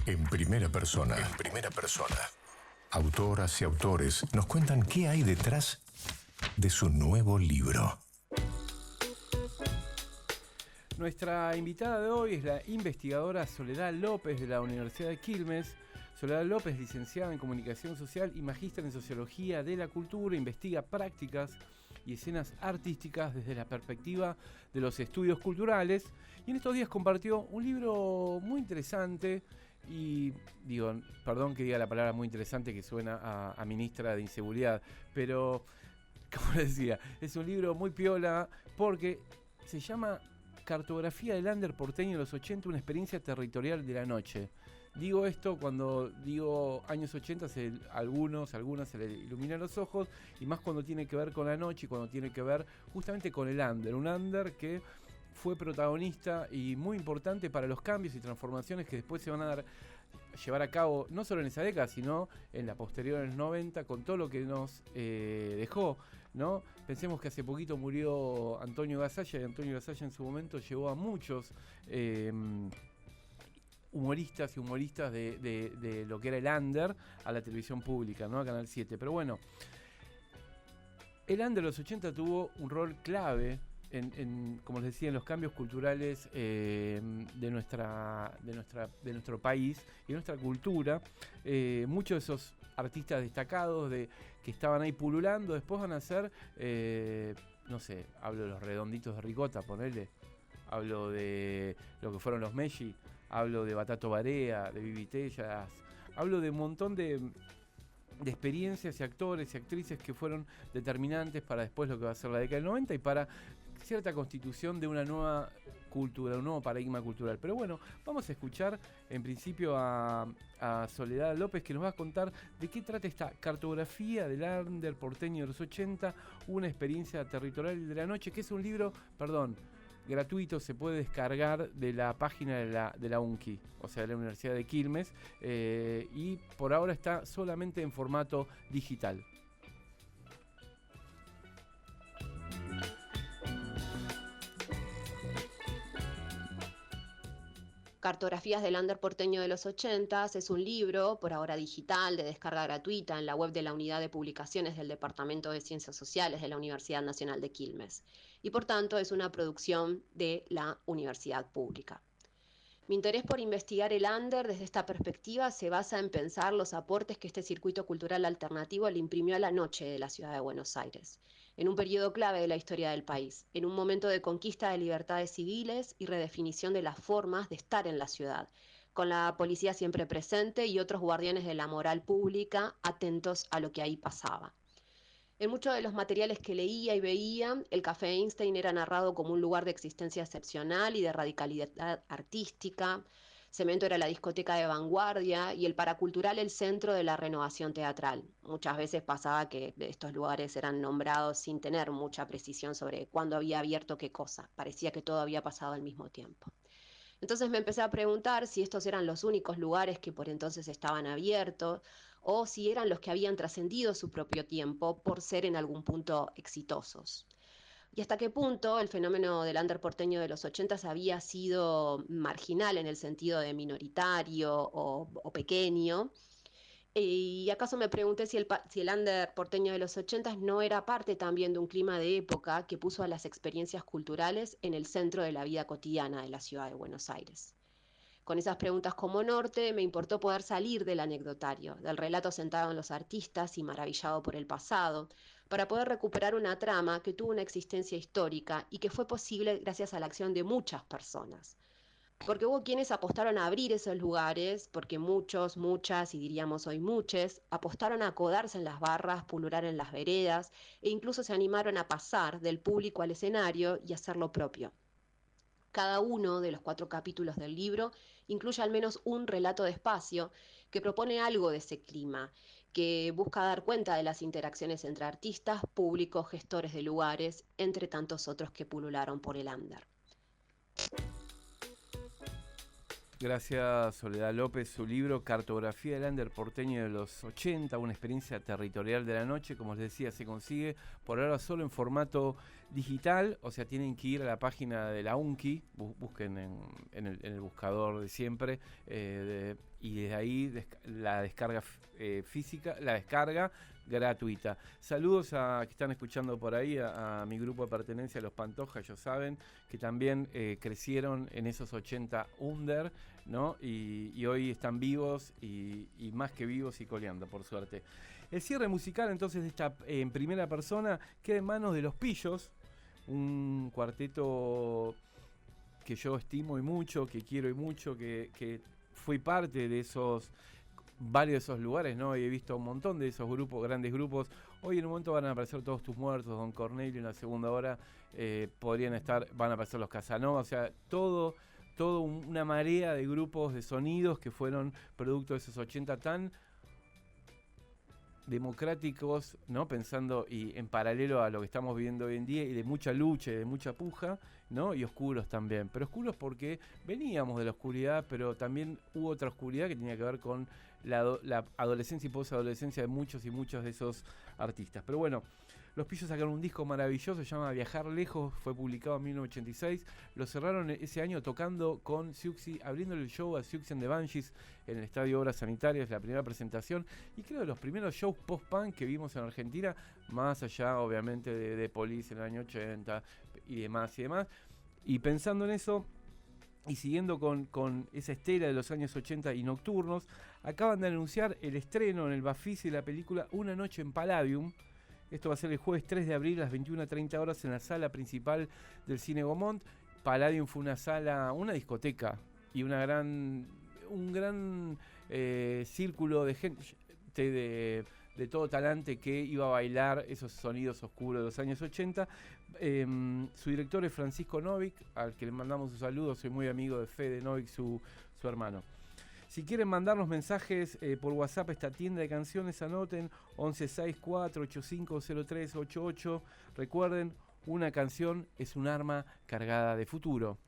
En primera persona. En primera persona. Autoras y autores nos cuentan qué hay detrás de su nuevo libro. Nuestra invitada de hoy es la investigadora Soledad López de la Universidad de Quilmes. Soledad López, licenciada en Comunicación Social y magíster en Sociología de la Cultura, investiga prácticas y escenas artísticas desde la perspectiva de los estudios culturales. Y en estos días compartió un libro muy interesante y, digo, perdón que diga la palabra muy interesante que suena a ministra de Inseguridad, pero, como les decía, es un libro muy piola porque se llama Cartografía del Under porteño de los 80, una experiencia territorial de la noche. Digo esto cuando digo años 80, algunas se le iluminan los ojos, y más cuando tiene que ver con la noche y cuando tiene que ver justamente con el Under. Un Under que fue protagonista y muy importante para los cambios y transformaciones que después se van a llevar a cabo, no solo en esa década, sino en la posterior, en los 90, con todo lo que nos dejó, ¿no? Pensemos que hace poquito murió Antonio Gasalla, y Antonio Gasalla en su momento llevó a muchos humoristas y humoristas de lo que era el Under a la televisión pública, ¿no? A Canal 7. Pero bueno, el Under de los 80 tuvo un rol clave como les decía, en los cambios culturales de nuestro país y de nuestra cultura. Muchos de esos artistas destacados que estaban ahí pululando, después van a ser, no sé, hablo de los Redonditos de Ricota, ponele, hablo de lo que fueron los Messi, hablo de Batato Barea, de Vivi Tellas, hablo de un montón de experiencias y actores y actrices que fueron determinantes para después lo que va a ser la década del 90 y para cierta constitución de una nueva cultura, un nuevo paradigma cultural. Pero bueno, vamos a escuchar en principio a Soledad López, que nos va a contar de qué trata esta cartografía del Under porteño de los 80, una experiencia territorial de la noche, que es un libro, gratuito, se puede descargar de la página de la UNCI, o sea, de la Universidad de Quilmes, y por ahora está solamente en formato digital. Cartografías del Under porteño de los 80 es un libro, por ahora digital, de descarga gratuita en la web de la Unidad de Publicaciones del Departamento de Ciencias Sociales de la Universidad Nacional de Quilmes, y por tanto es una producción de la Universidad Pública. Mi interés por investigar el Under desde esta perspectiva se basa en pensar los aportes que este circuito cultural alternativo le imprimió a la noche de la ciudad de Buenos Aires, en un periodo clave de la historia del país, en un momento de conquista de libertades civiles y redefinición de las formas de estar en la ciudad, con la policía siempre presente y otros guardianes de la moral pública atentos a lo que ahí pasaba. En muchos de los materiales que leía y veía, el Café Einstein era narrado como un lugar de existencia excepcional y de radicalidad artística. Cemento era la discoteca de vanguardia y el Paracultural el centro de la renovación teatral. Muchas veces pasaba que estos lugares eran nombrados sin tener mucha precisión sobre cuándo había abierto qué cosa. Parecía que todo había pasado al mismo tiempo. Entonces me empecé a preguntar si estos eran los únicos lugares que por entonces estaban abiertos o si eran los que habían trascendido su propio tiempo por ser en algún punto exitosos. Y hasta qué punto el fenómeno del under porteño de los 80 había sido marginal en el sentido de minoritario o pequeño. Y acaso me pregunté si el under porteño de los 80 no era parte también de un clima de época que puso a las experiencias culturales en el centro de la vida cotidiana de la ciudad de Buenos Aires. Con esas preguntas como norte, me importó poder salir del anecdotario, del relato sentado en los artistas y maravillado por el pasado, para poder recuperar una trama que tuvo una existencia histórica y que fue posible gracias a la acción de muchas personas. Porque hubo quienes apostaron a abrir esos lugares, porque muchos, muchas y diríamos hoy muches, apostaron a codarse en las barras, pulular en las veredas e incluso se animaron a pasar del público al escenario y hacer lo propio. Cada uno de los 4 capítulos del libro incluye al menos un relato de espacio que propone algo de ese clima, que busca dar cuenta de las interacciones entre artistas, públicos, gestores de lugares, entre tantos otros que pulularon por el under. Gracias Soledad López, su libro Cartografía del Under porteño de los 80, una experiencia territorial de la noche, como les decía, se consigue por ahora solo en formato digital, o sea, tienen que ir a la página de la UNCI, busquen en el buscador de siempre, y desde ahí la descarga física, la descarga gratuita. Saludos a que están escuchando por ahí, a mi grupo de pertenencia, Los Pantoja, ellos saben que también crecieron en esos 80 under, ¿no? Y hoy están vivos y más que vivos y coleando, por suerte. El cierre musical entonces de esta en primera persona queda en manos de Los Pillos, un cuarteto que yo estimo y mucho, que quiero y mucho, que fui parte de varios de esos lugares, ¿no? Y he visto un montón de esos grupos, grandes grupos. Hoy en un momento van a aparecer Todos Tus Muertos, Don Cornelio, en la segunda hora van a aparecer los Casanova, o sea, todo una marea de grupos de sonidos que fueron producto de esos 80 tan democráticos, ¿no? Pensando y en paralelo a lo que estamos viviendo hoy en día, y de mucha lucha y de mucha puja, ¿no? Y oscuros también, pero oscuros porque veníamos de la oscuridad, pero también hubo otra oscuridad que tenía que ver con la adolescencia y posadolescencia de muchos y muchos de esos artistas. Pero bueno, Los Pillos sacaron un disco maravilloso, se llama Viajar Lejos, fue publicado en 1986. Lo cerraron ese año tocando con Siouxsie, abriéndole el show a Siouxsie and the Banshees en el Estadio Obras Sanitarias, la primera presentación, y creo de los primeros shows post-punk que vimos en Argentina, más allá obviamente de Police en el año 80 y demás. Y pensando en eso, y siguiendo con esa estela de los años 80 y nocturnos, acaban de anunciar el estreno en el Bafisi de la película Una Noche en Palladium. Esto va a ser el jueves 3 de abril a las 21:30 horas en la sala principal del Cine Gaumont. Palladium fue una discoteca y un gran círculo de gente de todo talante que iba a bailar esos sonidos oscuros de los años 80. Su director es Francisco Novik, al que le mandamos un saludo, soy muy amigo de Fede Novik, su hermano. Si quieren mandarnos mensajes por WhatsApp, esta tienda de canciones, anoten 1164-850388. Recuerden, una canción es un arma cargada de futuro.